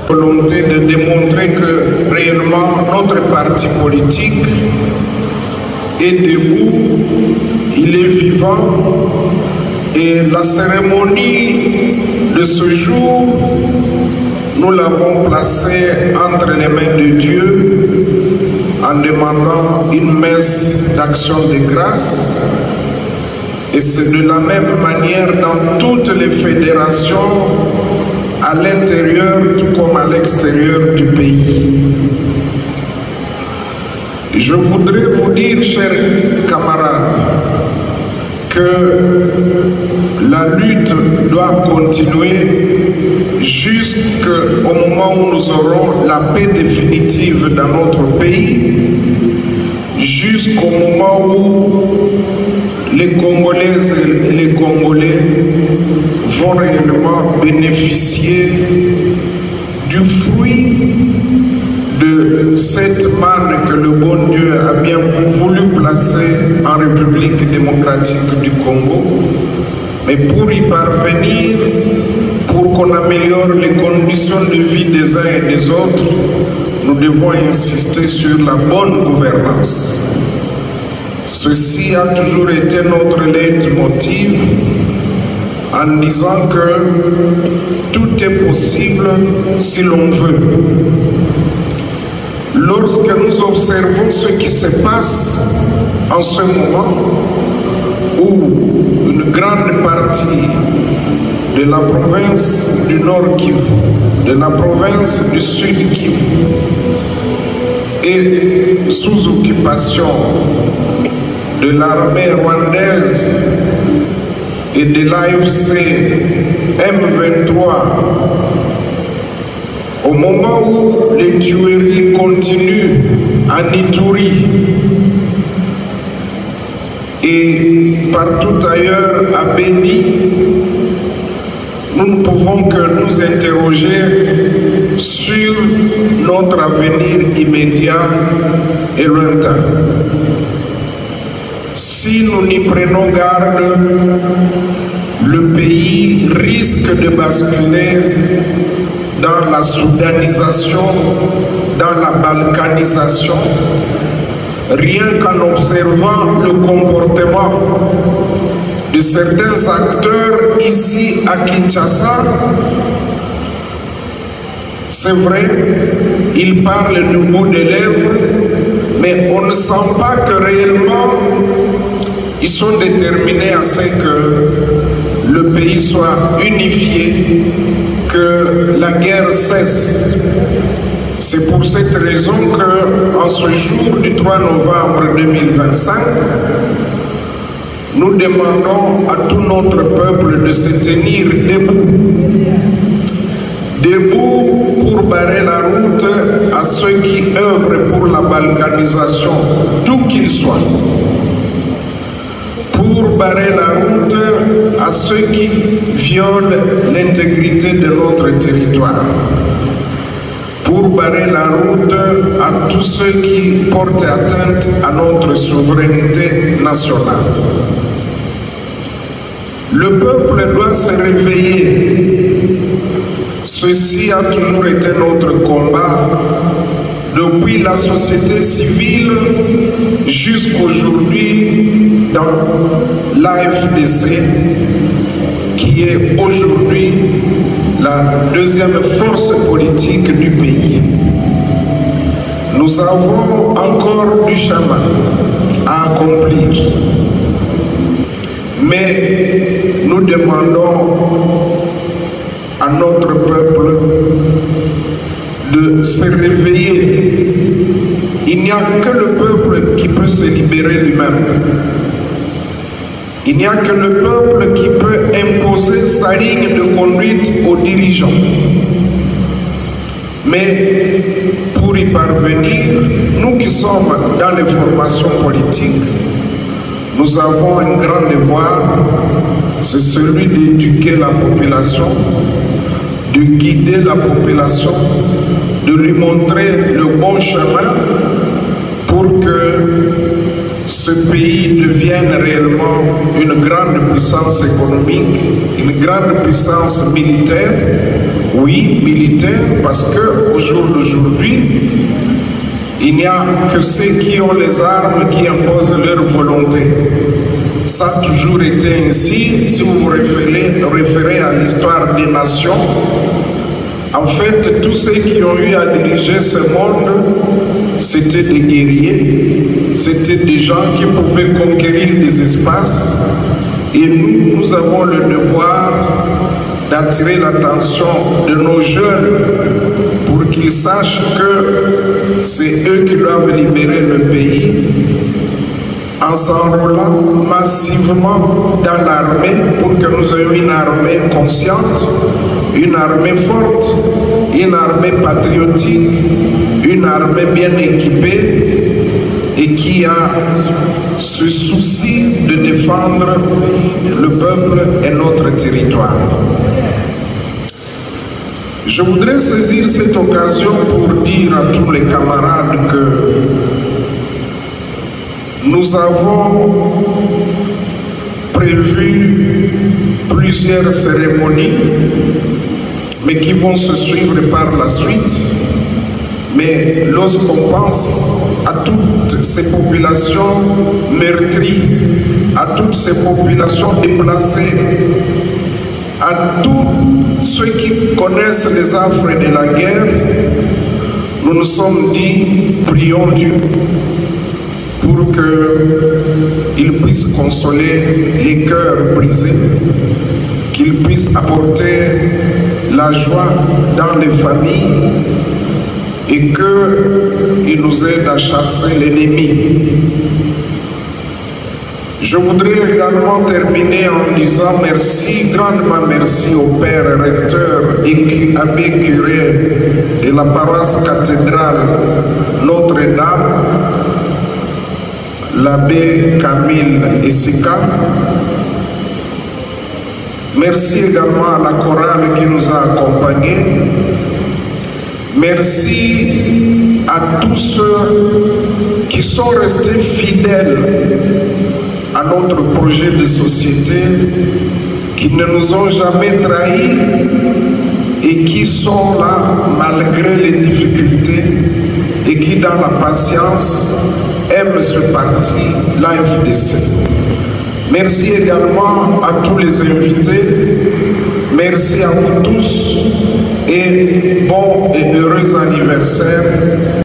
Volonté de démontrer que réellement notre parti politique est debout, il est vivant, et la cérémonie de ce jour, nous l'avons placée entre les mains de Dieu en demandant une messe d'action de grâce. Et c'est de la même manière dans toutes les fédérations, à l'intérieur tout comme à l'extérieur du pays. Je voudrais vous dire, chers camarades, que la lutte doit continuer jusqu'au moment où nous aurons la paix définitive dans notre pays, jusqu'au moment où les Congolaises et les Congolais vont réellement bénéficier du fruit de cette manne que le bon Dieu a bien voulu placer en République démocratique du Congo. Mais pour y parvenir, pour qu'on améliore les conditions de vie des uns et des autres, nous devons insister sur la bonne gouvernance. Ceci a toujours été notre leitmotiv en disant que tout est possible si l'on veut. Lorsque nous observons ce qui se passe en ce moment, où une grande partie de la province du Nord Kivu, de la province du Sud Kivu est sous occupation de l'armée rwandaise et de l'AFC M23, au moment où les tueries continuent à Ituri et partout ailleurs à Beni, nous ne pouvons que nous interroger sur notre avenir immédiat et lointain. Si nous n'y prenons garde, le pays risque de basculer dans la soudanisation, dans la balkanisation, rien qu'en observant le comportement de certains acteurs ici à Kinshasa. C'est vrai, ils parlent du bout des lèvres, mais on ne sent pas que réellement ils sont déterminés à ce que le pays soit unifié, que la guerre cesse. C'est pour cette raison qu'en ce jour du 3 novembre 2025, nous demandons à tout notre peuple de se tenir debout. Debout pour barrer la route à ceux qui œuvrent pour la balkanisation, d'où qu'ils soient. Pour barrer la route à ceux qui violent l'intégrité de notre territoire. Pour barrer la route à tous ceux qui portent atteinte à notre souveraineté nationale. Le peuple doit se réveiller. Ceci a toujours été notre combat depuis la société civile jusqu'aujourd'hui dans l'AFDC, qui est aujourd'hui la deuxième force politique du pays. Nous avons encore du chemin à accomplir, mais nous demandons à notre peuple de se réveiller. Il n'y a que le peuple qui peut se libérer lui-même. Il n'y a que le peuple qui peut imposer sa ligne de conduite aux dirigeants. Mais pour y parvenir, nous qui sommes dans les formations politiques, nous avons un grand devoir, c'est celui d'éduquer la population, de guider la population, de lui montrer le bon chemin pour que ce pays devienne réellement une grande puissance économique, une grande puissance militaire. Oui, militaire, parce qu'au jour d'aujourd'hui, il n'y a que ceux qui ont les armes qui imposent leur volonté. Ça a toujours été ainsi. Si vous vous référez à l'histoire des nations, en fait, tous ceux qui ont eu à diriger ce monde, c'était des guerriers, c'était des gens qui pouvaient conquérir des espaces. Et nous avons le devoir d'attirer l'attention de nos jeunes pour qu'ils sachent que c'est eux qui doivent libérer le pays en s'enrôlant massivement dans l'armée pour que nous ayons une armée consciente, une armée forte, une armée patriotique, une armée bien équipée et qui a ce souci de défendre le peuple et notre territoire. Je voudrais saisir cette occasion pour dire à tous les camarades que nous avons prévu plusieurs cérémonies, mais qui vont se suivre par la suite. Mais lorsqu'on pense à toutes ces populations meurtries, à toutes ces populations déplacées, à tous ceux qui connaissent les affres de la guerre, nous nous sommes dit, prions Dieu pour qu'il puisse consoler les cœurs brisés, qu'il puisse apporter la joie dans les familles et qu'il nous aide à chasser l'ennemi. Je voudrais également terminer en disant merci, grandement merci au Père recteur et abbé curé de la paroisse cathédrale Notre-Dame, l'abbé Camille Essika. Merci également à la chorale qui nous a accompagnés. Merci à tous ceux qui sont restés fidèles à notre projet de société, qui ne nous ont jamais trahis et qui sont là malgré les difficultés et qui dans la patience aiment ce parti, l'AFDC. Merci également à tous les invités. Merci à vous tous et bon et heureux anniversaire.